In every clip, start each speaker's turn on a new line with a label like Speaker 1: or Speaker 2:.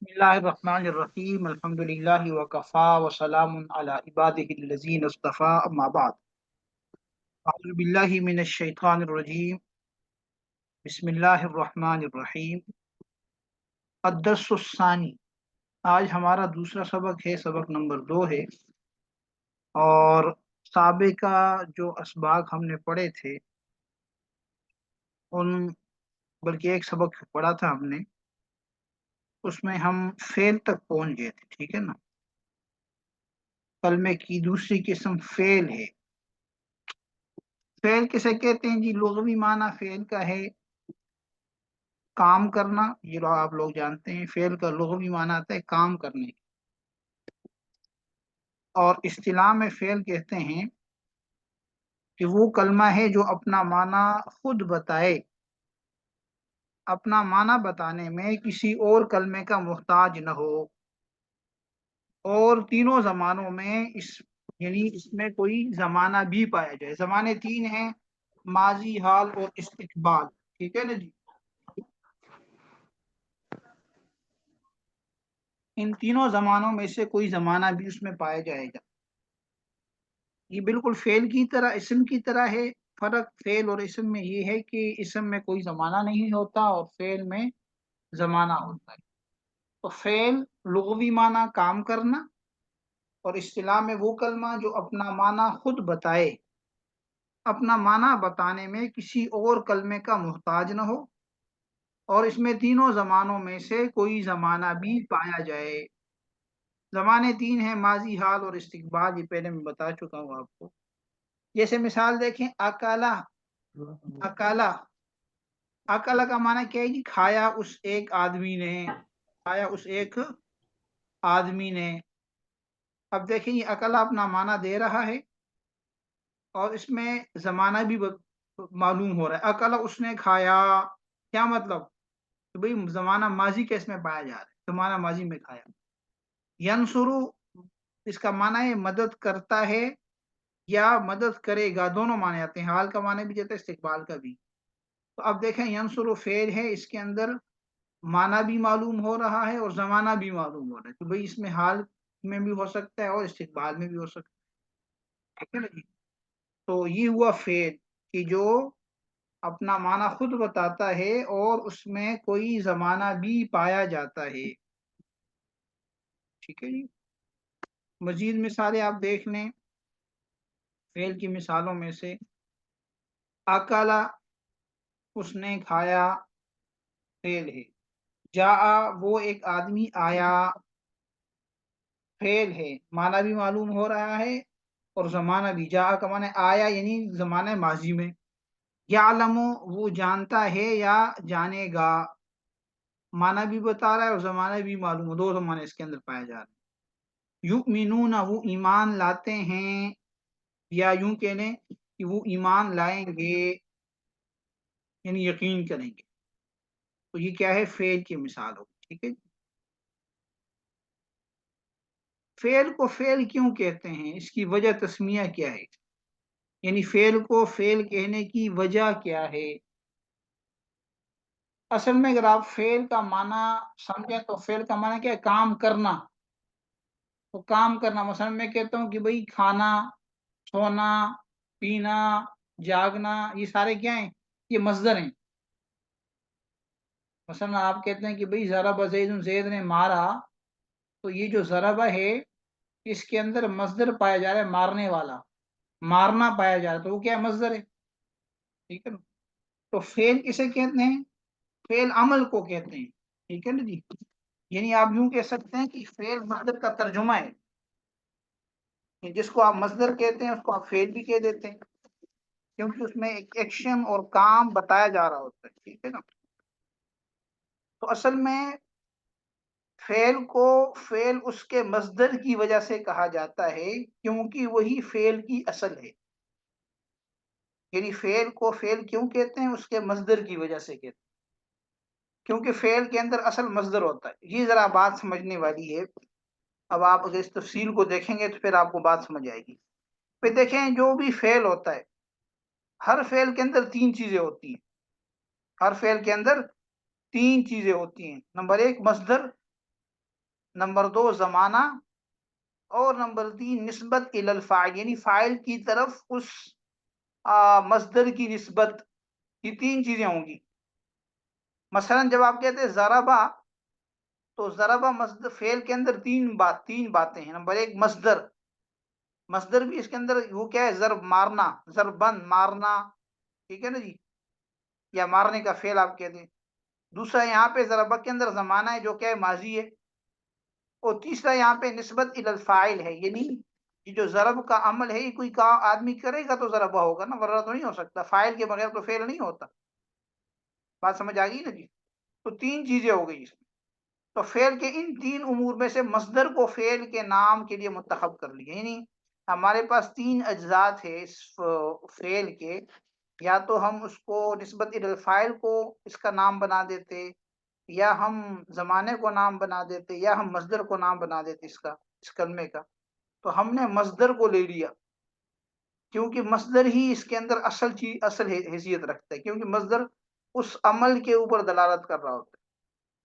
Speaker 1: बिस्मिल्लाहिर्रहमानिर्रहीम अल्हम्दुलिल्लाहि वकफ़ा व सलामुन अला इबादिहिल्लज़ीना इस्तफ़ा अम्मा बाद। अऊज़ु बिल्लाहि मिनश शैतानिर रजीम। बिस्मिल्लाहिर्रहमानिर्रहीम। अद-दर्सुस्सानी। आज हमारा दूसरा सबक है, सबक नंबर 2 है। और साबिका जो असबाक हमने पढ़े थे उन बल्कि एक सबक पढ़ा था हमने, उसमें हम फेल तक पहुंच गए थे। ठीक है ना। कलमे की दूसरी किस्म फेल है। फेल किसे कहते हैं जी? लुग़वी माना फेल का है काम करना। ये आप लोग जानते हैं, फेल का लुग़वी माना आता है काम करने। और इस्तिलाह में फेल कहते हैं कि वो कलमा है जो अपना माना खुद बताए, अपना माना बताने में किसी और कलमे का मोहताज न हो, और तीनों जमानों में इस यानी इसमें कोई जमाना भी पाया जाए। जमाने तीन हैं: माजी, हाल और इस्तिकबाल। ठीक है ना जी। इन तीनों जमानों में से कोई जमाना भी उसमें पाया जाएगा। ये बिल्कुल फेल की तरह, इसम की तरह है। फर्क फेल और इसम में ये है कि इसम में कोई जमाना नहीं होता और फेल में जमाना होता है। तो फेल लुग़वी माना काम करना, और इस्तिलाह में वो कलमा जो अपना माना खुद बताए, अपना माना बताने में किसी और कलमे का मोहताज न हो, और इसमें तीनों जमानों में से कोई जमाना भी पाया जाए। जमाने तीन हैं: माजी, हाल और इस्तिकबाल। ये पहले मैं बता चुका हूँ आपको। जैसे मिसाल देखें, अकाला। अकाला, अकाला का माना क्या है कि खाया उस एक आदमी ने, खाया उस एक आदमी ने। अब देखिए, ये अकाला अपना माना दे रहा है और इसमें जमाना भी मालूम हो रहा है। अकाला उसने खाया, क्या मतलब? तो भाई जमाना माजी का इसमें पाया जा रहा है, जमाना माजी में खाया। यनसुरु, इसका माना है मदद करता है या मदद करेगा, दोनों माने आते हैं। हाल का माना भी जाता है, इस्तिकबाल का भी। तो अब देखें, यंसुरु फेल है, इसके अंदर माना भी मालूम हो रहा है और जमाना भी मालूम हो रहा है। तो भाई इसमें हाल में भी हो सकता है और इस्तिकबाल में भी हो सकता है। ठीक है ना जी। तो ये हुआ फेल कि जो अपना माना खुद बताता है और उसमें कोई जमाना भी पाया जाता है। ठीक है जी। मजीद मिसालें आप देख लें फेल की मिसालों में से। अकाला, उसने खाया, फेल है। जा, वो एक आदमी आया, फेल है। माना भी मालूम हो रहा है और जमाना भी। जा का माना आया यानी जमाना माजी में। यालमु, वो जानता है या जानेगा, माना भी बता रहा है और जमाना भी मालूम हो, दो जमाने इसके अंदर पाए जा रहे हैं। युमिनूना, वो ईमान लाते हैं, या यूं कह लें कि वो ईमान लाएंगे यानी यकीन करेंगे। तो ये क्या है? फेल की मिसाल हो। ठीक है। फेल को फेल क्यों कहते हैं, इसकी वजह तस्मिया क्या है, यानी फेल को फेल कहने की वजह क्या है? असल में अगर आप फेल का माना समझें तो फेल का माना क्या है? काम करना। तो काम करना, मसलन मैं कहता हूँ कि भाई खाना, सोना, पीना, जागना, ये सारे क्या हैं? ये मजदर हैं। मसलन आप कहते हैं कि भाई ज़रब ज़ैदुन, ज़ैद ने मारा, तो ये जो ज़रबा है इसके अंदर मजदर पाया जा रहा है, मारने वाला, मारना पाया जा रहा है, तो वो क्या है? मजदर है। ठीक है ना। तो फेल किसे कहते हैं? फेल अमल को कहते हैं। ठीक है ना जी। यानी आप यूं कह सकते हैं कि फेल मजदर का तर्जुमा है, कि जिसको आप मजदर कहते हैं उसको आप फेल भी कह देते हैं, क्योंकि उसमें एक एक्शन और काम बताया जा रहा होता है। ठीक है ना। तो असल में फेल को फेल उसके मजदर की वजह से कहा जाता है, क्योंकि वही फेल की असल है। यानी फेल को फेल क्यों कहते हैं? उसके मजदर की वजह से कहते हैं, क्योंकि फेल के अंदर असल मजदर होता है। ये जरा बात समझने वाली है। अब आप अगर इस तफसील को देखेंगे तो फिर आपको बात समझ आएगी। फिर देखें, जो भी फेल होता है, हर फेल के अंदर तीन चीजें होती हैं। हर फेल के अंदर तीन चीजें होती हैं। नंबर एक, मजदर। नंबर 2 ज़माना, और नंबर 3 निस्बत इलल फ़ाइल, यानी फ़ाइल की तरफ उस मस्दर की निस्बत। ये 3 चीज़ें होंगी। मसलन जब आप कहते हैं ज़रबा, तो ज़रबा मस्दर फ़ेल के अंदर 3 बातें हैं। नंबर 1 मस्दर, मस्दर भी इसके अंदर वो क्या है, ज़रब मारना, ज़रबन मारना, ठीक है ना जी? या मारने का फ़ेल आप कह दें। दूसरा यहाँ पे ज़रबा के अंदर ज़माना है जो क्या है, माज़ी है। और तीसरा यहाँ पे निस्बत इलल फ़ाइल है, यानी ये जो ज़रब का अमल है, ये कोई का आदमी करेगा तो ज़रबा होगा ना, वरना तो नहीं हो सकता। फ़ाइल के बगैर तो फ़ेल नहीं होता। बात समझ आ गई ना जी? तो 3 चीज़ें हो गई इसमें। तो फ़ेल के इन 3 उमूर में से मस्दर को फ़ेल के नाम के लिए मुंतखब कर लिया। यानी हमारे पास 3 अज्ज़ा थे इस फ़ेल के, या तो हम उसको निस्बत इलल फ़ाइल को इसका नाम बना देते, या हम ज़माने को नाम बना देते, या हम मस्दर को नाम बना देते इसका, इस कलमे का। तो हमने मस्दर को ले लिया, क्योंकि मस्दर ही इसके अंदर असल हैसियत रखता है, क्योंकि मस्दर उस अमल के ऊपर दलालत कर रहा होता है।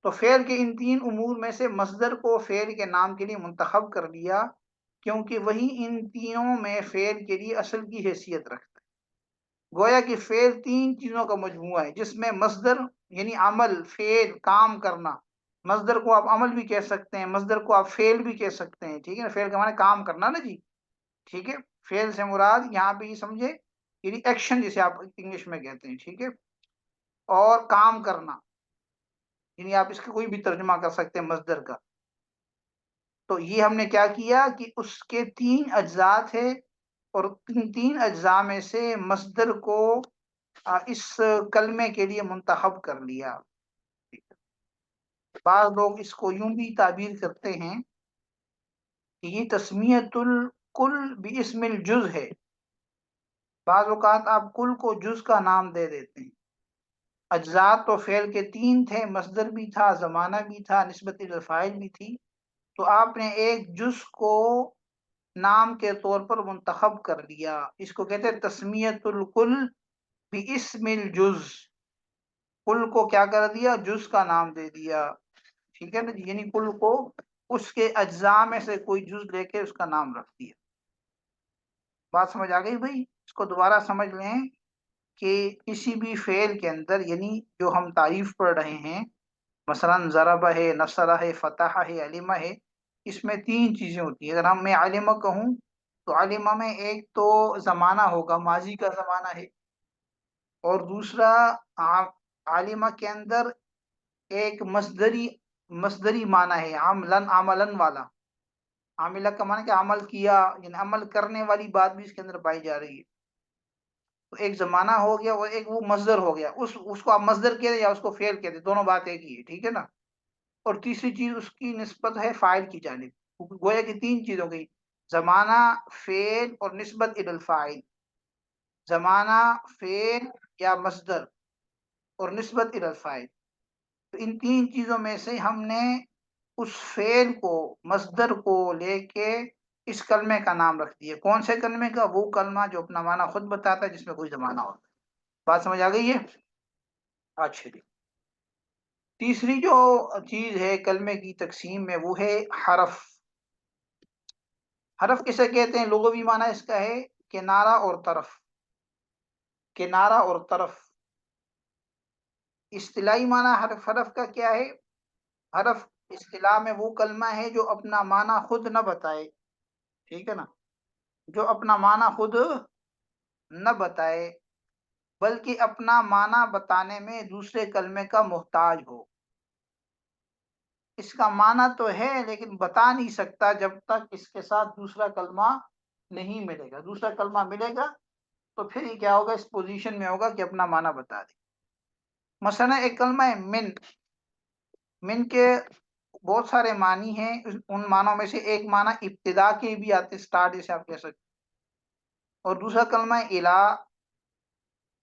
Speaker 1: तो फ़ेल के इन 3 उमूर में से मस्दर को फ़ेल के नाम के लिए मुंतखब कर लिया, क्योंकि वही इन तीनों में फ़ेल के लिए असल की हैसियत रखता है। गोया कि फ़ेल 3 चीज़ों का मजमूआ है, जिसमें मस्दर यानी अमल, फ़ेल, काम करना। मस्दर को आप अमल भी कह सकते हैं, मस्दर को आप फ़ेल भी कह सकते हैं, ठीक है ना? फ़ेल का माने काम करना ना जी, ठीक है? फ़ेल से मुराद यहाँ पे ये समझे, यानी एक्शन जिसे आप इंग्लिश में कहते हैं, ठीक है? और काम करना, यानी आप इसका कोई भी तर्जुमा कर सकते हैं मस्दर का। तो ये हमने क्या किया कि उसके 3 अज्ज़ा थे, और इन 3 अज्ज़ा में से मस्दर को इस कलमे के लिए मुंतखब कर लिया। बाज़ लोग इसको यूँ भी ताबीर करते हैं कि ये तस्मियतुल कुल बिइस्मिल जुज़ है। बाज़ औक़ात आप कुल को जुज़ का नाम दे देते हैं। अज्ज़ा तो फ़ेल के 3 थे, मस्दर भी था, ज़माना भी था, निस्बत इलल फ़ाइल भी थी। तो आपने एक जुज़ को नाम के तौर पर मुंतखब कर लिया। इसको कहते हैं तस्मियतुल कुल बिइस्मिल जुज़। कुल को क्या कर दिया, जुज़ का नाम दे दिया, ठीक है ना जी? यानी कुल को उसके अज्जा में से कोई जुज़ लेके उसका नाम रख दिया। बात समझ आ गई भई? इसको दोबारा समझ लें कि किसी भी फ़ेल के अंदर, यानी जो हम तारीफ़ पढ़ रहे हैं, मसलन ज़रब है, नसर है, फ़तह है, अलिमा है, इसमें 3 चीज़ें होती हैं। अगर मैं अलिमा कहूँ, तो अलिमा में एक तो ज़माना होगा, माज़ी का ज़माना है, और दूसरा आ आलिमा के अंदर एक मस्दरी माना है, आमलन अमलन वाला। आमिला का माना कि अमल किया, यानी अमल करने वाली बात भी इसके अंदर पाई जा रही है। तो एक ज़माना हो गया और एक वो मस्दर हो गया। उसको आप मस्दर कह दें या उसको फ़ेल कह दें, दोनों बात एक ही है, ठीक है ना? और तीसरी चीज़ उसकी निस्बत है फ़ाइल की जानिब। गोया कि 3 चीज़ हो गई, ज़माना, फ़ेल और निस्बत इलल फ़ाइल। ज़माना, फ़ेल या मस्दर, और निस्बत इलल फ़ाइल। तो इन 3 चीज़ों में से हमने उस फ़ेल को, मस्दर को लेके इस कलमे का नाम रख दिया। कौन से कलमे का? वो कलमा जो अपना माना खुद बताता है, जिसमें कोई ज़माना होता है। बात समझ आ गई है? अच्छा जी। तीसरी जो चीज़ है कलमे की तक़सीम में, वो है हरफ़। हरफ़ किसे कहते हैं? लुग़वी माना इसका है किनारा और तरफ़, किनारा और तरफ़। इस्तिलाही माना हरफ़ का क्या है? हरफ़ इस्तिलाह में वो कलमा है जो अपना माना खुद न बताए, ठीक है ना? जो अपना माना खुद न बताए, बल्कि अपना माना बताने में दूसरे कलमे का मोहताज हो। इसका माना तो है, लेकिन बता नहीं सकता जब तक इसके साथ दूसरा कलमा नहीं मिलेगा। दूसरा कलमा मिलेगा तो फिर ये क्या होगा, इस पोज़ीशन में होगा कि अपना माना बता दे। मसलन एक कलमा है मिन। मिन के बहुत सारे मानी हैं, उन मानों में से एक माना इब्तिदा के भी आते, स्टार्ट जिसे आप कह सकते हैं, और दूसरा कलमा है इला।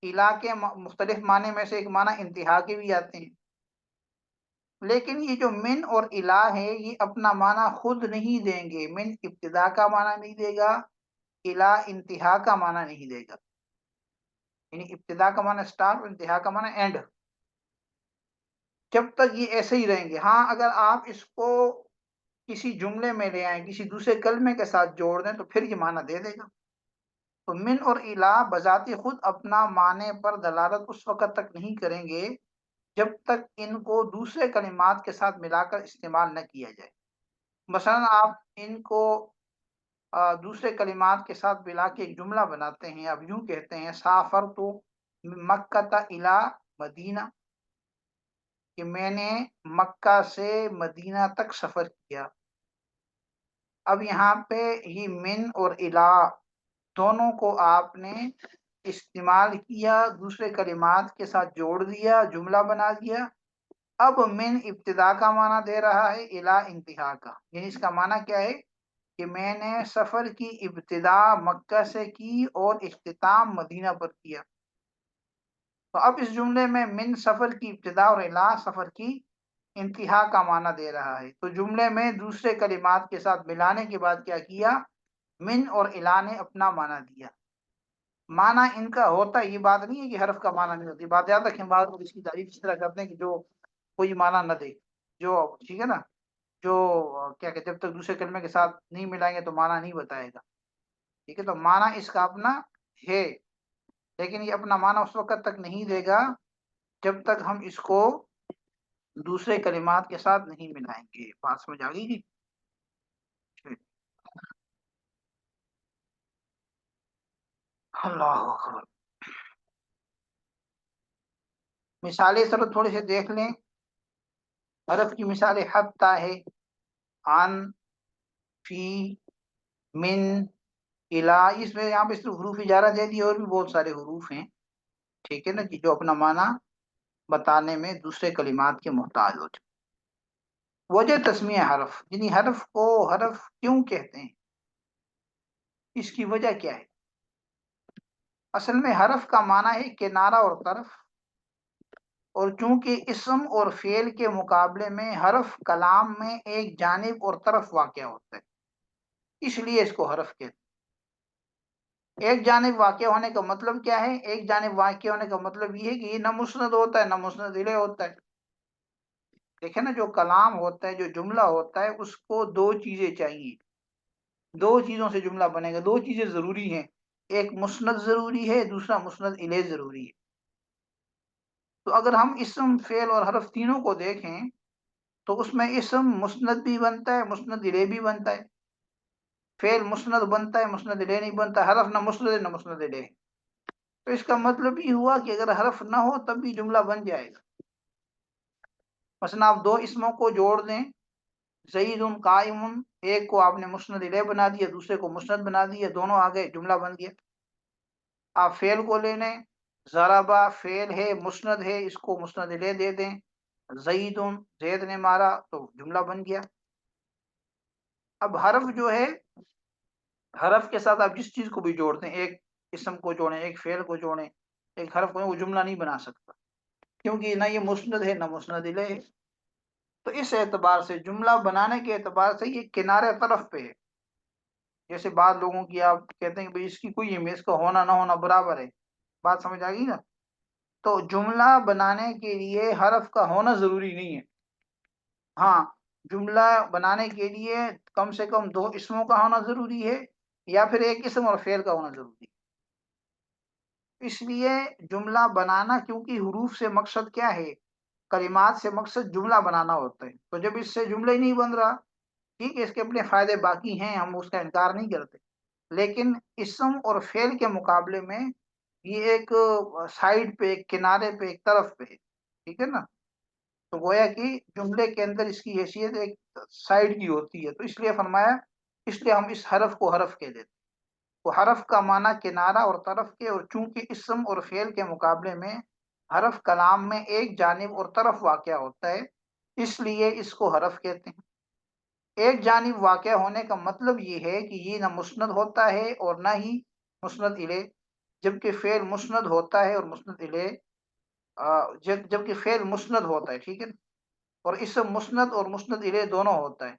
Speaker 1: इला के मुख्तलिफ माने में से एक माना इंतहा के भी आते हैं। लेकिन ये जो मिन और इला है, ये अपना माना खुद नहीं देंगे। मिन इब्तिदा का माना नहीं देगा, इला इंतहा का माना नहीं देगा। यानी इब्तिदा का माना स्टार्ट और इंतहा का माना एंड। जब तक ये ऐसे ही रहेंगे। हाँ, अगर आप इसको किसी जुमले में ले आए, किसी दूसरे कलमे के साथ जोड़ दें तो फिर ये माना दे देगा। तो मिन और इला बजाती खुद अपना माने पर दलालत उस वक़्त तक नहीं करेंगे जब तक इनको दूसरे कलिमात के साथ मिलाकर इस्तेमाल न किया जाए। मसलन आप इनको दूसरे कलिमात के साथ मिला के एक जुमला बनाते हैं। आप यूँ कहते हैं साफ़रतु मिन मक्कता इला मदीना, कि मैंने मक्का से मदीना तक सफ़र किया। अब यहाँ पे ये मिन और इला दोनों को आपने इस्तेमाल किया, दूसरे कलिमात के साथ जोड़ दिया, जुमला बना दिया। अब मिन इब्तिदा का माना दे रहा है, इला इंतहा का। यानी इसका माना क्या है कि मैंने सफ़र की इब्तिदा मक्का से की और इख्तिताम मदीना पर किया। तो अब इस जुमले में मिन सफ़र की इब्तिदा और इला सफ़र की इंतहा का माना दे रहा है। तो जुमले में दूसरे कलिमात के साथ मिलाने के बाद क्या किया, मिन और इला ने अपना माना दिया। माना इनका होता है, ये बात नहीं है कि हरफ का माना नहीं होती। बात याद रखें, बाद में इसकी तारीफ इस तरह करते हैं कि जो कोई माना न दे, जो ठीक है ना, जो क्या कहते हैं, जब तक दूसरे कलमे के साथ नहीं मिलाएंगे तो माना नहीं बताएगा। ठीक है, तो माना इसका अपना है, लेकिन ये अपना माना उस वक्त तक नहीं देगा जब तक हम इसको दूसरे कलिमात के साथ नहीं मिलाएंगे। बात समझ आ गई जी? अल्लाह अकबर। मिसालें चलो थोड़े से देख लें। हरफ की मिसालें हत्ता है, अन, फी, मिन, इला। इसमें यहाँ पे सिर्फ हरूफ इजारा दे दिए, और भी बहुत सारे हरूफ हैं, ठीक है ना, कि जो अपना माना बताने में दूसरे कलिमात के मोहताज हो जाए। वजह तस्मिया हरफ, यानी हरफ को हरफ क्यों कहते हैं, इसकी वजह क्या है। असल में हरफ का माना है किनारा और तरफ, और चूंकि इसम और फेल के मुकाबले में हरफ कलाम में एक जानिब और तरफ वाक़या होता है, इसलिए इसको हरफ कहते हैं। एक जानिब वाक़या होने का मतलब क्या है, एक जानिब वाक़या होने का मतलब ये है कि ये न मुस्नद होता है न मुस्नद इलैह होता है। देखे ना, जो कलाम होता है, जो जुमला होता है, उसको दो चीजें चाहिए। दो चीजों से जुमला बनेगा, दो चीजें जरूरी हैं। एक मुस्नद जरूरी है, दूसरा मुस्नद इलैह जरूरी है। तो अगर हम इसम फेल और हरफ तीनों को देखें तो उसमें इसम मुस्नद भी बनता है, मुस्नद इलैह भी बनता है। फेल मुस्नद बनता है, मुस्नद इलैह नहीं बनता। हरफ ना मुस्नद है ना मुस्नद इलैह। तो इसका मतलब ये हुआ कि अगर हरफ ना हो तब भी जुमला बन जाएगा। मसलन आप दो इसमों को जोड़ दें, ज़ईदुन काइमुन, एक को आपने मुस्नद इलैह बना दिया, दूसरे को मुस्नद बना दिया, दोनों आ गए, जुमला बन गया। आप फेल को ले लें, ज़राबा फेल है, मुस्नद है, इसको मुस्नद इलैह दे दें, ज़ईदुन ज़ैद ने मारा, तो जुमला बन गया। अब हरफ जो है, हरफ के साथ आप जिस चीज को भी जोड़ते हैं, एक इसम को जोड़ें, एक फेल को जोड़ें, एक हरफ को, वो जुमला नहीं बना सकता, क्योंकि ना ये मुस्नद है ना मुस्नद इलैह है। तो इस एतबार से, जुमला बनाने के एतबार से ये किनारे तरफ पे है। जैसे बाद लोगों की आप कहते हैं कि भाई इसकी कोई इमेज का होना ना होना बराबर है। बात समझ आ गई ना। तो जुमला बनाने के लिए हरफ का होना जरूरी नहीं है। हाँ, जुमला बनाने के लिए कम से कम दो इसमों का होना जरूरी है, या फिर एक इसम और फेल का होना जरूरी है। इसलिए जुमला बनाना, क्योंकि हुरूफ से मकसद क्या है, कलिमात से मकसद जुमला बनाना होता है। तो जब इससे जुमला ही नहीं बन रहा, ठीक है, इसके अपने फायदे बाकी हैं, हम उसका इनकार नहीं करते, लेकिन इसम और फेल के मुकाबले में ये एक साइड पे, एक किनारे पे, एक तरफ पे है, ठीक है ना। तो गोया कि जुमले के अंदर इसकी हैसियत एक साइड की होती है, तो इसलिए फरमाया, इसलिए हम इस हरफ को हरफ कह देते हैं। तो हरफ का माना किनारा और तरफ के, और चूंकि इसम और फेल के मुकाबले में हरफ कलाम में एक जानिब और तरफ वाक़या होता है, इसलिए इसको हरफ कहते हैं। एक जानिब वाक़या होने का मतलब ये है कि ये ना मुस्नद होता है और ना ही मुस्नद इलैह, जबकि फेल मुस्नद होता है और मुस्नद इलैह, जबकि फेल मुस्नद होता है, ठीक है। और इसम मुस्नद और मुस्नद इलैह दोनों होता है।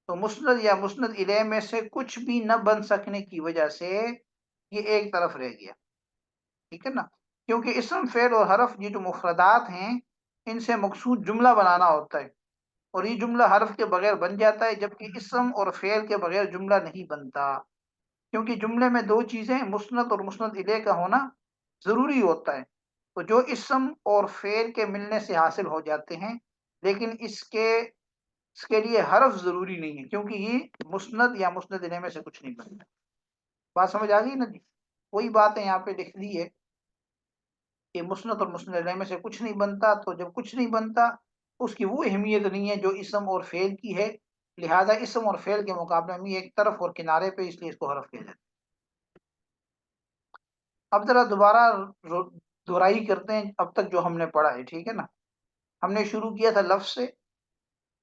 Speaker 1: तो मुस्नद या मुस्नद इलैह में से कुछ भी न बन सकने की वजह से ये एक तरफ रह गया, ठीक है ना। क्योंकि इसम फेल और हरफ ये जो मुफरदात हैं, इनसे मकसूद जुमला बनाना होता है, और ये जुमला हर्फ के बगैर बन जाता है, जबकि इसम और फेल के बगैर जुमला नहीं बनता, क्योंकि जुमले में दो चीजें मुस्नद और मुस्नद इले का होना जरूरी होता है। तो जो इसम और फेल के मिलने से हासिल हो जाते हैं, लेकिन इसके लिए हर्फ जरूरी नहीं है, क्योंकि ये मुस्नद या मुस्नद इले में से कुछ नहीं बनता। बात समझ आ गई ना जी? वही बात है यहाँ पे लिख दी है कि मुस्नद और मुस्नद इले में से कुछ नहीं बनता। तो जब कुछ नहीं बनता, उसकी वो अहमियत नहीं है जो इसम और फेल की है। लिहाजा इसम और फेल के मुकाबले में एक तरफ और किनारे पे, इसलिए इसको हरफ किया जाता है। अब जरा दोबारा दोहराई करते हैं अब तक जो हमने पढ़ा है, ठीक है ना। हमने शुरू किया था लफ्ज से।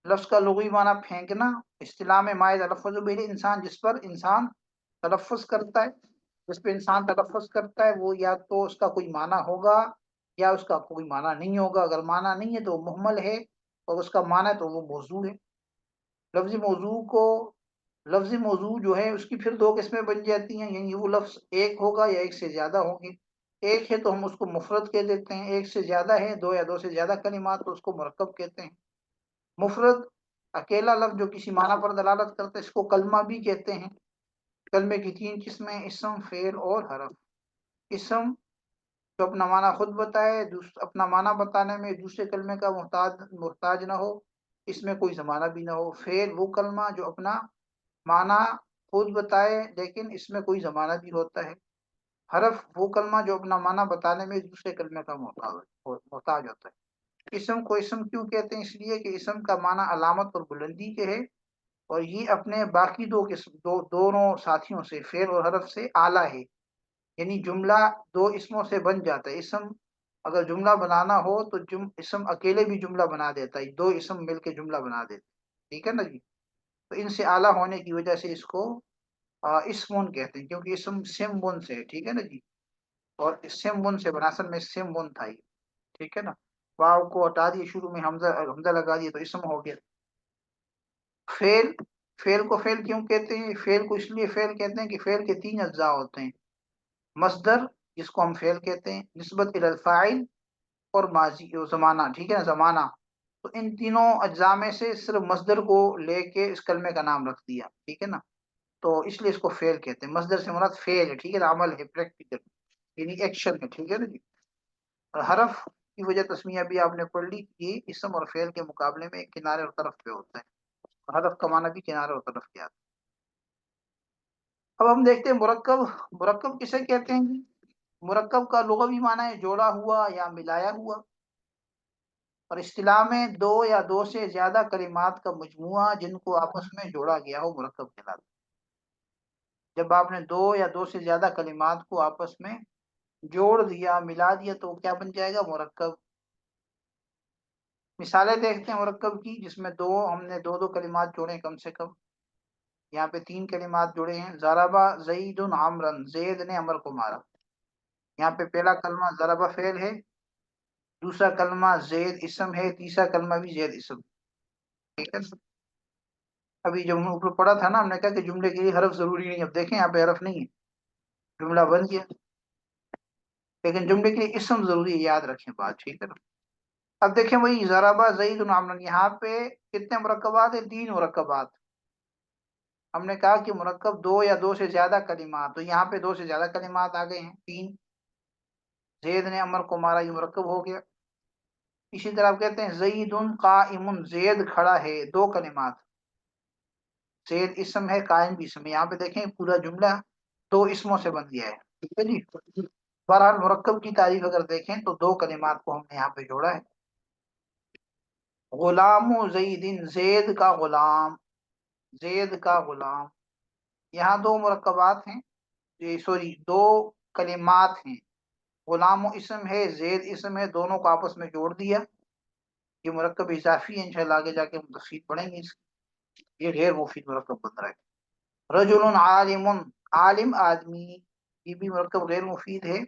Speaker 1: लफ्ज का लुग़वी माना फेंकना। इस्तिलाह में माए तलफ़्फ़ुज़ बिही इंसान, जिस पर इंसान तलफ़्फ़ुज़ करता है, जिस पे इंसान तलफ़्फ़ुज़ करता है, वो या तो उसका कोई माना होगा या उसका कोई माना नहीं होगा। अगर माना नहीं है तो वो मुहम्मल है, और उसका माना है तो वो मौजू है। लफ्ज़ी मौजू को लफ्ज़ी मौजू जो है उसकी फिर दो किस्में बन जाती हैं, यानी वो लफ्ज़ एक होगा या एक से ज़्यादा होंगे। एक है तो हम उसको मुफ़रद कह देते हैं, एक से ज़्यादा है, दो या दो से ज़्यादा कलिमात, तो उसको मुरक्कब कहते हैं। मुफ़रद अकेला लफ्ज़ जो किसी माना पर दलालत करता है, इसको कलमा भी कहते हैं। कलमे की तीन किस्में, इस्म, फ़ेल और हरफ। इस्म जो अपना माना खुद बताए, अपना माना बताने में दूसरे कलमे का मोहताज ना हो, इसमें कोई ज़माना भी ना हो। फ़ेल वो कलमा जो अपना माना खुद बताए लेकिन इसमें कोई ज़माना भी होता है। हरफ वो कलमा जो अपना माना बताने में दूसरे कलमे का मोहताज होता है। इसम को इसम क्यों कहते हैं? इसलिए कि इसम का माना अलामत और बुलंदी के है, और ये अपने बाकी दो किस्म दोनों साथियों से, फेल और हरफ से आला है। यानी जुमला दो इसमों से बन जाता है। इसम अगर जुमला बनाना हो तो इसम अकेले भी जुमला बना देता है, दो इसम मिलके जुमला बना देते हैं। ठीक है ना जी? तो इनसे आला होने की वजह से इसको इस्मुन कहते हैं, क्योंकि इसम सिम बुन से है। ठीक है ना जी? और सिम बुन से बना, असल में सिम बुन था ये। ठीक है ना? वाव को हटा दिए, शुरू में हमजा हमजा लगा दिए तो इसम हो गया। फेल फेल को फेल क्यों कहते हैं? फेल को इसलिए फेल कहते हैं कि फेल के तीन अज्जा होते हैं। मस्दर, जिसको हम फेल कहते हैं, निस्बत इलल फाइल, और माजी और जमाना। ठीक है ना? जमाना। तो इन तीनों अज्जा में से सिर्फ मस्दर को लेके इस कलमे का नाम रख दिया। ठीक है ना? तो इसलिए इसको फेल कहते हैं। मस्दर से मुराद फेल है। ठीक है ना? अमल है, प्रैक्टिकल, यानी एक्शन है। ठीक है ना जी? और हरफ की वजह तस्मीया भी आपने पढ़ ली, ये इसम और फेल के मुकाबले में किनारे और तरफ पे होता है। हरफ का माना भी किनारे और तरफ के आता है। अब हम देखते हैं मुरक्कब। मुरक्कब किसे कहते हैं जी? मुरक्कब का लुग़वी माना है जोड़ा हुआ या मिलाया हुआ, और इस्तिलाह में दो या दो से ज्यादा कलिमात का मजमुआ जिनको आपस में जोड़ा गया हो, मुरक्कब कहलाता है। जब आपने दो या दो से ज्यादा कलिमात को आपस में जोड़ दिया, मिला दिया, तो क्या बन जाएगा? मुरक्कब। मिसालें देखते हैं मुरक्कब की, जिसमें हमने दो दो कलिमात जोड़े कम से कम। यहाँ पे तीन कलिमात जुड़े हैं। ज़रबा ज़ैदुन अमरन, ज़ैद ने अमर को मारा। यहाँ पे पहला कलमा ज़रबा फेल है, दूसरा कलमा ज़ैद इसम है, तीसरा कलमा भी ज़ैद इसम। ठीक है? अभी जब हमने ऊपर पढ़ा था ना, हमने कहा कि जुमले के लिए हरफ जरूरी नहीं। अब देखें यहाँ पे हरफ नहीं है, जुमला बन गया। लेकिन जुमले के लिए इसम जरूरी है, याद रखें बात। ठीक है ना? अब देखें वही ज़रबा ज़ैदुन अमरन, यहाँ पे कितने मुरक्कबात है? तीन मुरक्कबात। हमने कहा कि मुरक्कब दो या दो से ज्यादा कलिमात, तो यहाँ पे दो से ज्यादा कलिमात आ गए हैं, तीन। ज़ैद ने अमर को मारा, ये मुरक्कब हो गया। इसी तरह आप कहते हैं ज़ैदुन काइमुन, ज़ैद खड़ा है, दो कलिमात। ज़ैद इसम है, कायम भी इसम है। यहाँ पे देखें पूरा जुमला दो इसमों से बन गया है। ठीक है जी? बहरहाल मुरक्कब की तारीफ अगर देखें तो दो कलिमात को हमने यहाँ पे जोड़ा है। गुलामु ज़ैदिन, ज़ैद का गुलाम, ज़ैद का गुलाम। यहाँ दो मुरक्कबात हैं, ये सॉरी दो कलिमात हैं। गुलाम इसम है, ज़ैद इसम है, दोनों को आपस में जोड़ दिया। ये मुरक्कब इजाफी है, इंशाल्लाह आगे जाके हम तफसील पढ़ेंगे इसकी। ये गैर मुफीद मुरक्कब बन रहा है। रजुलन आलिमुन, आलिम आदमी, ये भी मुरक्कब गैर मुफीद है।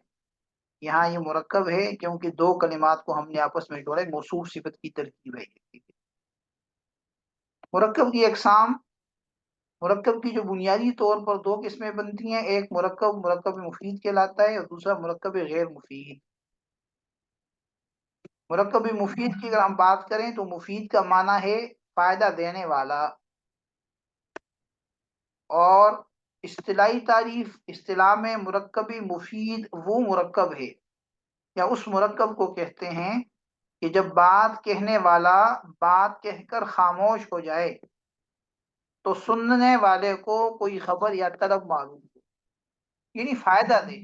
Speaker 1: यहाँ ये मुरक्कब है क्योंकि दो कलिमात को हमने आपस में जोड़ा है, मौसूफ सिफत की तरकीब है। ठीक है? मुरक्कब की अकसाम, मुरक्कब की जो बुनियादी तौर पर दो किस्में बनती हैं, एक मुरक्कब मुरक्कब मुफीद कहलाता है, और दूसरा मुरक्कब गैर मुफीद। मुरक्कब मुफीद की अगर हम बात करें तो मुफीद का माना है फायदा देने वाला। और इस्तिलाही तारीफ, इस्तिलाह में मुरक्कबी मुफीद वो मुरक्कब है या उस मुरक्कब को कहते हैं कि जब बात कहने वाला बात कहकर खामोश हो जाए तो सुनने वाले को कोई खबर या तलब मालूम हो, यानी फायदा दे।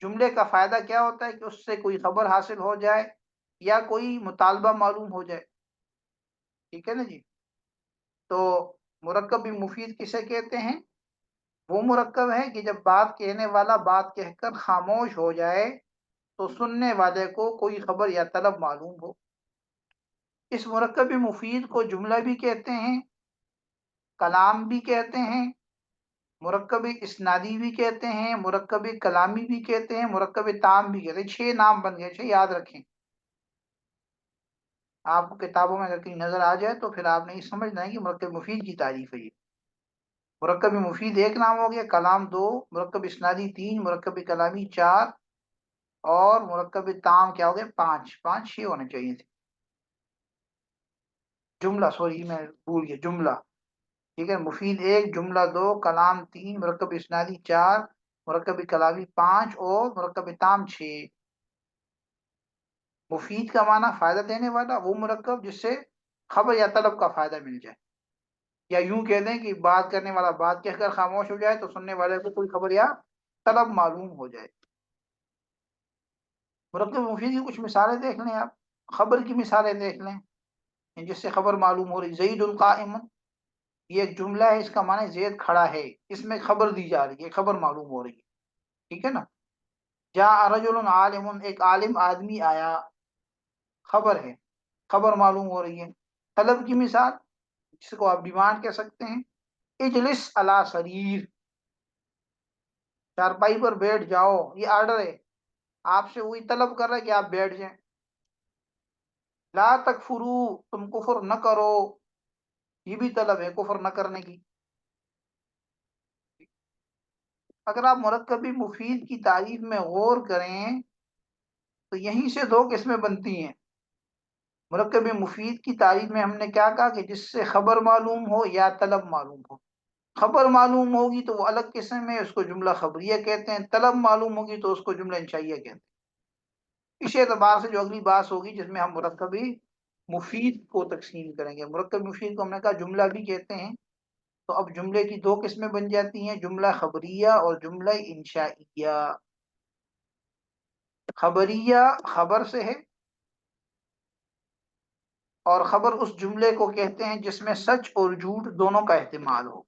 Speaker 1: जुमले का फायदा क्या होता है कि उससे कोई खबर हासिल हो जाए या कोई मुतालबा मालूम हो जाए। ठीक है ना जी। तो मुरक्कब भी मुफीद किसे कहते हैं? वो मुरक्कब है कि जब बात कहने वाला बात कहकर खामोश हो जाए तो सुनने वाले को कोई खबर या तलब मालूम हो। इस मुरक्कब मुफीद को जुमला भी कहते हैं, कलाम भी कहते हैं, मुरक्कब इस्नादी भी कहते हैं, मुरक्कब कलामी भी कहते हैं, मुरक्कब ताम भी कहते हैं। 6 नाम बन गए, 6 याद रखें। आपको किताबों में अगर कहीं नजर आ जाए तो फिर आपने ये समझना है कि मुरक्कब मुफीद की तारीफ है ये। मुरक्कब मुफीद एक नाम हो गया, कलाम 2, मुरक्कब इस्नादी 3, मुरक्कब कलामी 4 और मुरक्कब ताम क्या हो गया? 5। 5 6 होने चाहिए थे। जुमला, सॉरी मैं भूल गया, जुमला। ठीक है, मुफीद 1, जुमला 2, कलाम 3, मुरक्कब इस्नादी 4, मुरक्कब कलामी 5 और मुरक्कब ताम 6। मुफीद का माना फायदा देने वाला वो मुरक्कब जिससे खबर या तलब का फायदा मिल जाए, या यूं कह दें कि बात करने वाला बात कहकर खामोश हो जाए तो सुनने वाले को कोई खबर या तलब मालूम हो जाए। मुरक्कब मुफीद की कुछ मिसालें देख लें आप, खबर की मिसालें देख लें जिससे खबर मालूम हो रही। ज़ईदुल काइमुन, ये एक जुमला है, इसका माना ज़ैद खड़ा है, इसमें खबर दी जा रही है, खबर मालूम हो रही है। ठीक है ना। जा रजुलन आलिमुन, एक आलिम आदमी आया, खबर है, खबर मालूम हो रही है। तलब की मिसाल, जिसको आप डिमांड कह सकते हैं, इजलिस अला सरीर, चारपाई पर बैठ जाओ, ये ऑर्डर है, आपसे वही तलब कर रहा है कि आप बैठ जाएं। ला तकफुरू, तुम कुफर न करो, ये भी तलब है कुफर न करने की। अगर आप मुरक्कबी मुफीद की तारीफ में गौर करें तो यहीं से 2 किस्में बनती हैं। मुरक्कबी मुफीद की तारीफ में हमने क्या कहा कि जिससे खबर मालूम हो या तलब मालूम हो। खबर मालूम होगी तो वो अलग किस्म है, उसको जुमला खबरिया कहते हैं। तलब मालूम होगी तो उसको जुमला इंशाइया कहते हैं। इस एतबार से जो अगली बात होगी जिसमें हम मुरक्कबी मुफीद को तकसीम करेंगे। मुरक्कब मुफीद को हमने कहा जुमला भी कहते हैं। तो अब जुमले की 2 किस्में बन जाती हैं, जुमला खबरिया और जुमला इंशाइया। खबरिया खबर से है, और खबर उस जुमले को कहते हैं जिसमें सच और झूठ दोनों का एहतिमाल हो।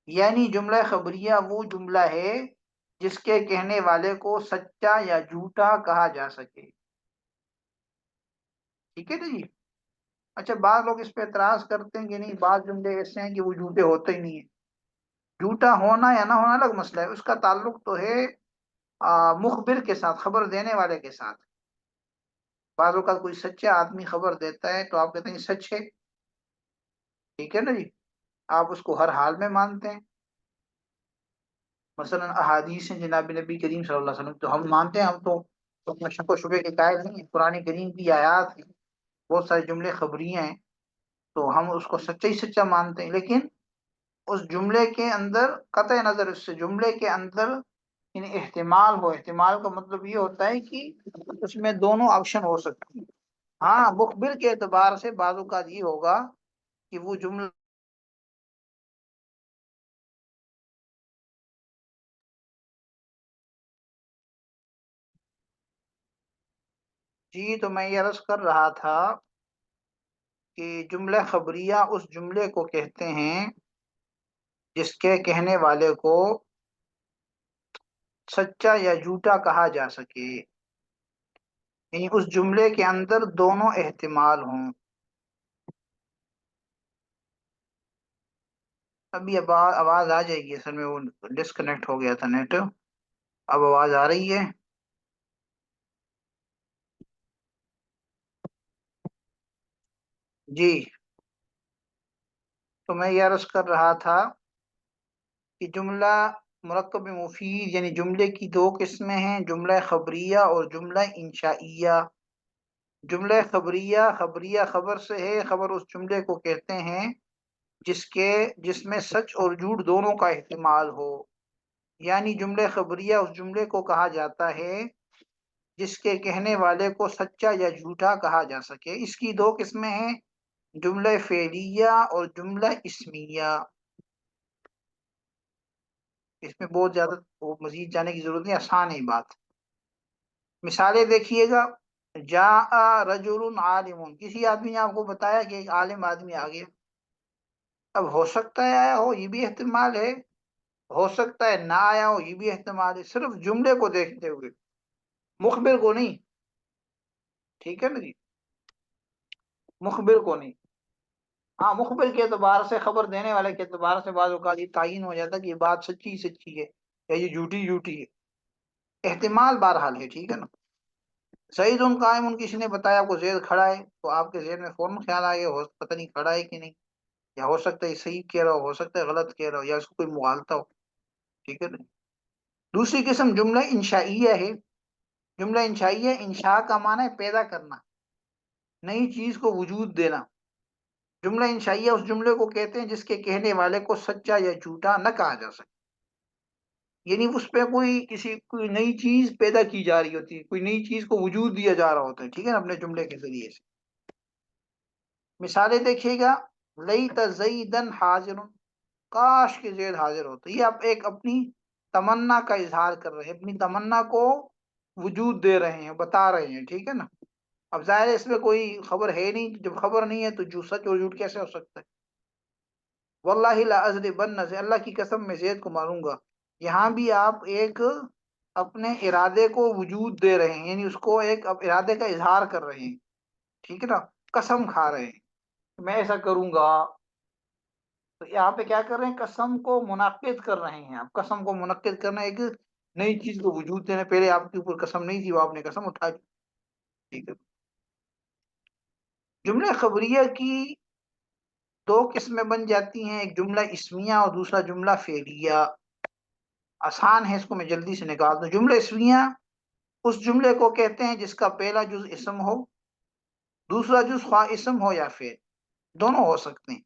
Speaker 1: यानी जुमला खबरिया वो जुमला है जिसके कहने वाले को सच्चा या झूठा कहा जा सके। ठीक है ना जी। अच्छा, बाद लोग इस पे एतराज करते हैं कि नहीं, बाद जुमले ऐसे हैं कि वो झूठे होते ही नहीं है। झूठा होना या ना होना अलग मसला है, उसका ताल्लुक तो है मुखबिर के साथ, खबर देने वाले के साथ। बाद का कोई सच्चा आदमी खबर देता है तो आप कहते हैं ये सच है। ठीक है ना जी। आप उसको हर हाल में मानते हैं। मसलन अहादीस हैं जनाब नबी करीम सल्लल्लाहु अलैहि वसल्लम, तो हम मानते हैं, हम तो अपना शक व शुबे के कायल नहीं है। कुरान करीम की आयात हैं, बहुत सारे जुमले खबरियां हैं, तो हम उसको सच्चा ही सच्चा मानते हैं। लेकिन उस जुमले के अंदर कतई नजर उससे जुमले के अंदर इन एहतिमाल हो, एहतिमाल का मतलब ये होता है कि उसमें दोनों ऑप्शन हो सकती है। हाँ, मुखबिर के एतबार से बाजू का ये होगा कि वो जुमला। जी, तो मैं ये अर्ज कर रहा था कि जुमला खबरिया उस जुमले को कहते हैं जिसके कहने वाले को सच्चा या झूठा कहा जा सके, यानी उस जुमले के अंदर दोनों एहतिमाल हों। अभी अब आवाज आ जाएगी, असल में वो डिस्कनेक्ट हो गया था नेट। अब आवाज आ रही है? जी, तो मैं ये अर्ज कर रहा था कि जुमला मुरक्कब मुफीद यानी जुमले की 2 किस्में हैं, जुमला खबरिया और जुमला इंशाइया। जुमला खबरिया, खबरिया खबर से है, खबर उस जुमले को कहते हैं जिसके जिसमें सच और झूठ दोनों का इस्तेमाल हो। यानी जुमले खबरिया उस जुमले को कहा जाता है जिसके कहने वाले को सच्चा या झूठा कहा जा सके। इसकी दो किस्में हैं, जुमला फेलिया और जुमला इस्मिया। इसमें बहुत ज्यादा वो मजीद जाने की जरूरत नहीं, आसान है ये बात। मिसालें देखिएगा, जा रजुल आलिमुन, किसी आदमी ने आपको बताया कि एक आलिम आदमी आ गया। अब हो सकता है आया हो, ये भी एहतमाल है, हो सकता है ना आया हो, ये भी एहतमाल है, सिर्फ जुमले को देखते हुए, मुखबिर को नहीं। ठीक है ना जी, मुखबिर को नहीं। हाँ, मुखबिर के एतबार से, खबर देने वाले के एतबार से बाज़ औक़ात ये तायीन हो जाता है कि ये बात सच्ची सच्ची है या ये झूठी झूठी है। एहतिमाल बहरहाल है, ठीक है ना। सईद उन कायम उन, किसी ने बताया आपको जैद खड़ा है, तो आपके जहन में फौरन ख्याल आ गया हो पता नहीं खड़ा है कि नहीं, या हो सकता है सही कह रहा हो सकता है गलत कह रहा हो, या इसको कोई मुगालता हो। ठीक है ना। दूसरी किस्म जुमला इंशाइया है। जुमला इंशाइया, इंशा का माना है पैदा करना, नई चीज को वजूद देना। जुमला इंशाइया उस जुमले को कहते हैं जिसके कहने वाले को सच्चा या झूठा न कहा जा सके। यानी उस पे कोई नई चीज पैदा की जा रही होती है, कोई नई चीज को वजूद दिया जा रहा होता है, ठीक है ना, अपने जुमले के जरिए से। मिसालें देखिएगा, लई तज़ईदन हाजिर, काश के जैद हाजिर होता। ये आप एक अपनी तमन्ना का इजहार कर रहे हैं, अपनी तमन्ना को वजूद दे रहे हैं, बता रहे हैं, ठीक है ना। अब जाहिर है इसमें कोई खबर है नहीं, जब खबर नहीं है तो जो सच और झूठ कैसे हो सकता है। वल्लाहि ला अज़रिबन्न, से अल्लाह की कसम मैं जैद को मारूंगा। यहाँ भी आप एक अपने इरादे को वजूद दे रहे हैं, यानी उसको एक इरादे का इजहार कर रहे हैं, ठीक है ना, कसम खा रहे हैं मैं ऐसा करूंगा। तो यहाँ पे क्या कर रहे हैं, कसम को मुनाकिद कर रहे हैं। आप कसम को मुनाकिद करना, एक नई चीज को वजूद देना, पहले आपके ऊपर कसम नहीं थी, वो आपने कसम उठा दी। ठीक है। जुमले खबरिया की दो किस्में बन जाती हैं, एक जुमला इस्मिया और दूसरा जुमला फेलिया। आसान है, इसको मैं जल्दी से निकाल दूं। जुमला इस्मिया उस जुमले को कहते हैं जिसका पहला जुज इसम हो, दूसरा जुज ख्वा इसम हो या फेल, दोनों हो सकते हैं।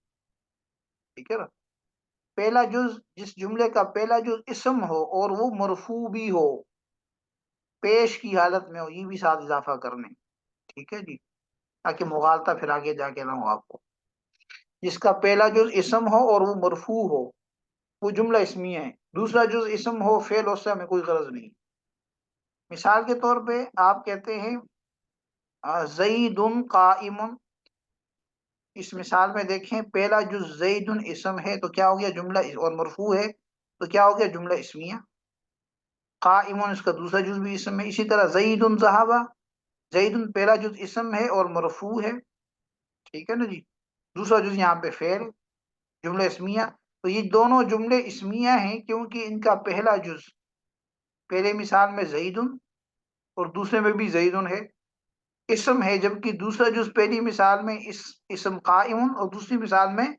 Speaker 1: ठीक है ना। पहला जुज, जिस जुमले का पहला जुज इसम हो और वो मरफू भी हो, पेश की हालत में हो, ये भी साथ इजाफा करने। ठीक है जी, ताकि मुगालता फिर आगे जाके ना हो आपको। जिसका पहला जुज इसम हो और वो मरफू हो, वो जुमला इसमिया है। दूसरा जुज इसम हो, फेल हो, उससे हमें कोई गरज नहीं। मिसाल के तौर पे आप कहते हैं जईदुन काइमुन। इस मिसाल में देखें, पहला जुज जईदुन इसम है तो क्या हो गया, जुमला, और मरफू है तो क्या हो गया, जुमला इसमिया। काइमुन इसका दूसरा जुज भी इसम है। इसी तरह जईदुन ज़हाबा, जईदुन पहला जुज इसम है और मरफू है, ठीक है ना जी। दूसरा जुज यहाँ पे फेल, जुमला इसमिया। तो ये दोनों जुमले इसमिया हैं क्योंकि इनका पहला जुज, पहले मिसाल में जईदुन और दूसरे में भी जईदुन है, इसम है, जबकि दूसरा जुज पहली मिसाल में इस इसम काइमुन और दूसरी मिसाल में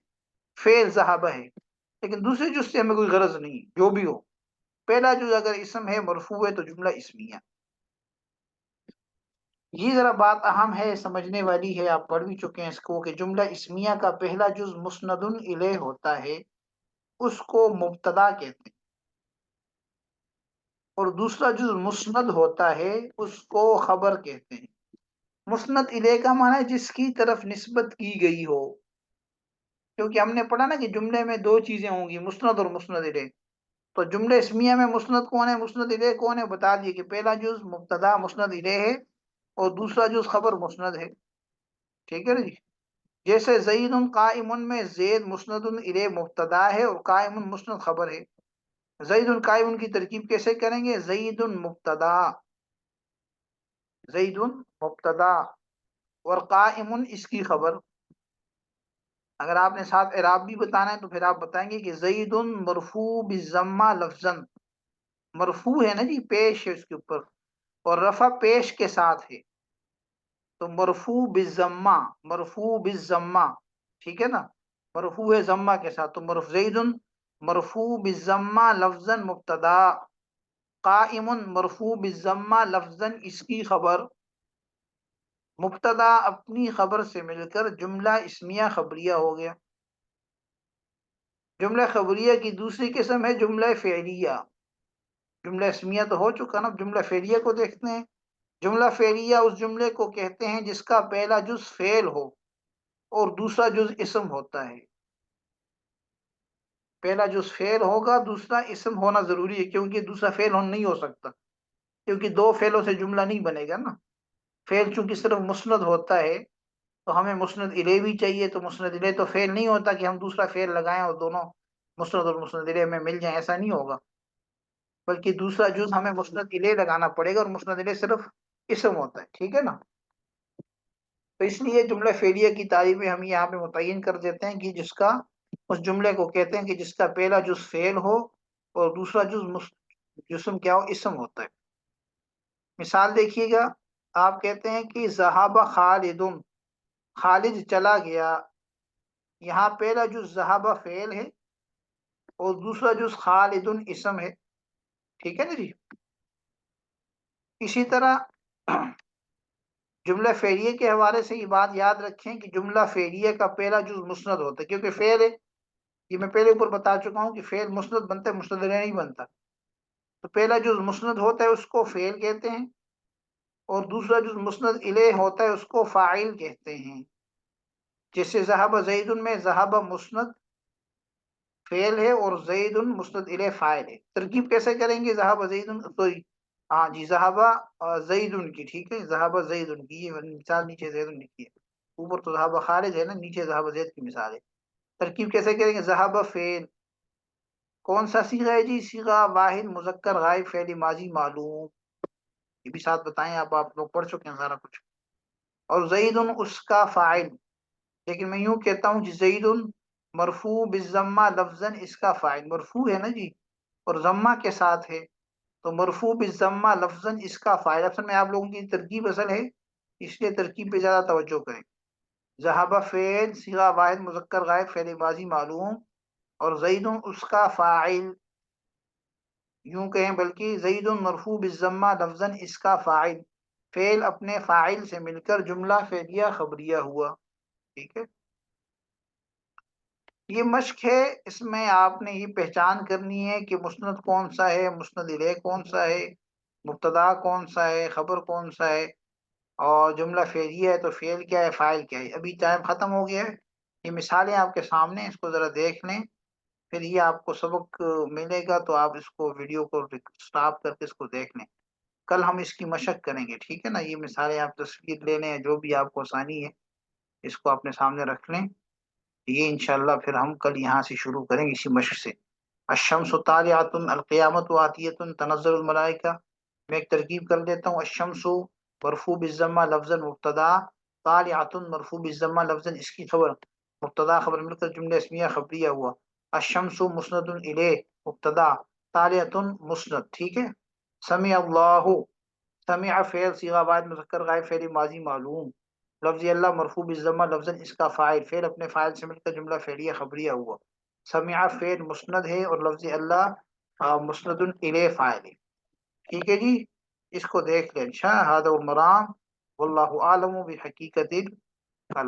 Speaker 1: फेल ज़हाबा है। लेकिन दूसरे जुज से हमें कोई गरज नहीं, जो भी हो, पहला जुज अगर इसम है, मरफू है, तो जुमला इसमिया। ये जरा बात अहम है, समझने वाली है, आप पढ़ भी चुके हैं इसको, कि जुमला इसमिया का पहला जुज मुस्नदुन इले होता है, उसको मुब्तदा कहते हैं, और दूसरा जुज मुस्नद होता है, उसको खबर कहते हैं। मुस्नद इले का माना है जिसकी तरफ निस्बत की गई हो, क्योंकि हमने पढ़ा ना कि जुमले में दो चीजें होंगी, मुस्नद और मुस्नद इले। तो जुमले इसमिया में मुस्नद कौन है, मुस्नद इले कौन है, बता दिए कि पहला जुज मुब्तदा मुस्नद इले है और दूसरा जुज खबर मुस्नद है। ठीक है ना जी। जैसे ज़ईदुन काइमुन में ज़ैद मुस्नदुन इले मुब्तदा है और काइमुन मुस्नद खबर है। ज़ईदुन काइमुन की तरकीब कैसे करेंगे, ज़ईदुन मुब्तदा, ज़ईदुन मुब्तदा और काइमुन इसकी खबर। अगर आपने साथ इराब भी बताना है तो फिर आप बताएंगे कि ज़ईदुन मरफू बिज़म्मा लफ्ज़न, मरफू है ना जी, पेश है उसके ऊपर, और रफा पेश के साथ है, तो मरफू बिज़म्मा, मरफू बिज़म्मा, ठीक है ना, मरफू है जम्मा के साथ, तो मरफ ज़ैदुन मरफू बिज़म्मा लफ्ज़न मुब्तदा, काइमुन मरफू बिज़म्मा लफ्ज़न इसकी खबर। मुब्तदा अपनी खबर से मिलकर जुमला इस्मिया खबरिया हो गया। जुमला खबरिया की दूसरी किस्म है जुमला फ़ेलिया। जुमला इस्मिया तो हो चुका ना, जुमला फ़ेलिया को देखते हैं। जुमला फ़ेलिया उस जुमले को कहते हैं जिसका पहला जुज़ फ़ेल हो और दूसरा जुज़ इस्म होता है। पहला जुज़ फ़ेल होगा, दूसरा इस्म होना ज़रूरी है, क्योंकि दूसरा फ़ेल हो नहीं हो सकता, क्योंकि 2 फ़ेलों से जुमला नहीं बनेगा ना। फ़ेल चूँकि सिर्फ़ मुस्नद होता है, तो हमें मुस्नद इले भी चाहिए, तो मुस्नद इले तो फ़ेल नहीं होता कि हम दूसरा फ़ेल लगाएँ और दोनों मुस्नद और मुस्नद इले में मिल जाएँ, ऐसा नहीं होगा। बल्कि दूसरा जुज़ हमें मुस्नद इले लगाना पड़ेगा और मुस्नद इले सिर्फ़ इस्म होता है, ठीक है ना? तो इसलिए जुमला फ़ेलिया की तारीफ़ें हम यहाँ पे मुतय्यन कर देते हैं कि जिसका, उस जुमले को कहते हैं कि जिसका पहला जुज़ फ़ेल हो और दूसरा जुज़ जिस्म क्या हो, इस्म होता है। मिसाल देखिएगा, आप कहते हैं कि ज़हाबा खालिदुन, खालिद चला गया। यहाँ पहला जुज़ ज़हाबा फ़ेल है और दूसरा जुज़ खालिदुन इस्म है, ठीक है ना जी? इसी तरह जुमला फ़ेलिये के हवाले से ये बात याद रखें कि जुमला फ़ेलिये का पहला जुज़ मुस्नद होता है, क्योंकि फ़ेल है, ये मैं पहले ऊपर बता चुका हूँ कि फ़ेल मुस्नद बनता है, मुस्नद इलैह नहीं बनता। तो पहला जुज़ मुस्नद होता है, उसको फ़ेल कहते हैं, और दूसरा जुज़ मुस्नद इलैह होता है, उसको फ़ाइल कहते हैं। जैसे ज़हाबा ज़ैदुन में ज़हाबा मुस्नद फ़ेल है और ज़ैदुन मुस्नद इलैह फ़ाइल है। तरकीब कैसे करेंगे? ज़हाबा ज़ैदुन, सॉरी, हाँ जी, ज़हाबा ज़ैदुन की, ठीक है? ज़हाबा ज़ैदुन की, ये मिसाल नीचे ज़ैदुन लिखी है। ऊपर तो ज़हाबा खालिद है ना, नीचे ज़हाबा ज़ैद की मिसाल है। तरकीब कैसे करेंगे? ज़हाबा फ़ेल, कौन-सा सीगा है जी? सीगा वाहिद मुज़क्कर गायब फ़ेल माज़ी मालूम। ये भी साथ बताएँ, आप लोग पढ़ चुके हैं सारा कुछ। और ज़ैदुन उसका फ़ाइल, लेकिन मैं यूँ कहता हूँ कि ज़ैदुन मरफ़ू बिज़्ज़म्मा लफ़्ज़न, इसका फ़ाइल मरफ़ू है ना जी, और ज़म्मा के साथ है, तो मरफ़ू बिज़्ज़म्मा लफ़्ज़न इसका फ़ाइल। असल में आप लोगों की तरकीब असल है, इसलिए तरकीब पे ज़्यादा तवज्जो करें। ज़हाबा फ़ेल सीगा वाहिद मुज़क्कर गायब फ़ेल माज़ी मालूम, और ज़ैदुन उसका फ़ाइल, यूँ कहें बल्कि ज़ैदुन मरफ़ू बिज़्ज़म्मा लफ़्ज़न इसका फ़ाइल। फ़ेल अपने फ़ाइल से मिलकर जुमला फ़ेलिया ख़बरिया हुआ, ठीक है? ये मश्क है, इसमें आपने ये पहचान करनी है कि मुस्नद कौन-सा है, मुस्नद इलैह कौन-सा है, मुब्तदा कौन-सा है, ख़बर कौन-सा है, और जुमला फ़ेलिया है तो फ़ेल क्या है, फ़ाइल क्या है। अभी टाइम ख़त्म हो गया है, ये मिसालें आपके सामने हैं, इसको ज़रा देख लें, फिर ये आपको सबक मिलेगा, तो आप इसको वीडियो को स्टॉप करके इसको देख लें। कल हम इसकी मशक करेंगे, ठीक है ना? ये मिसालें आप तस्वीर ले लें, जो भी आपको आसानी है, इसको अपने सामने रख लें। ये इंशाअल्लाह फिर हम कल यहाँ से शुरू करेंगे इसी मशक से। अश-शम्सु तालिअतुन अल-क़ियामतु आतियतुन तनज़्ज़लुल मलाइका। मैं एक तरकीब कर देता हूँ। अश-शम्सु मरफ़ू बिज़्ज़म्मा लफ़्ज़न मुब्तदा, तालिअतुन मरफ़ू बिज़्ज़म्मा लफ़्ज़न इसकी खबर, मुब्तदा खबर मिलकर जुमला इस्मिया खबरिया हुआ। अश-शम्सु मुस्नदुन इलैह मुब्तदा, तालिअतुन मुस्नद, ठीक है? समिअ अल्लाहु, समिअ फ़ेल सीगा वाहिद मुज़क्कर गायब फ़ेल माज़ी मालूम। लफ़्ज़ अल्लाह मरफ़ू बिज़्ज़म्मा लफ़्ज़न इसका फ़ाइल, फ़ेल अपने फ़ाइल से मिलकर जुमला फ़ेलिया ख़बरिया हुआ। समिअ फ़ेल मुस्नद है और लफ़्ज़ अल्लाह मुस्नदुन इलैह फ़ाइल है। ठीक है जी? इसको देख लें। अच्छा, हादा वल मराम, वल्लाहु आलमु बिहकीकतिल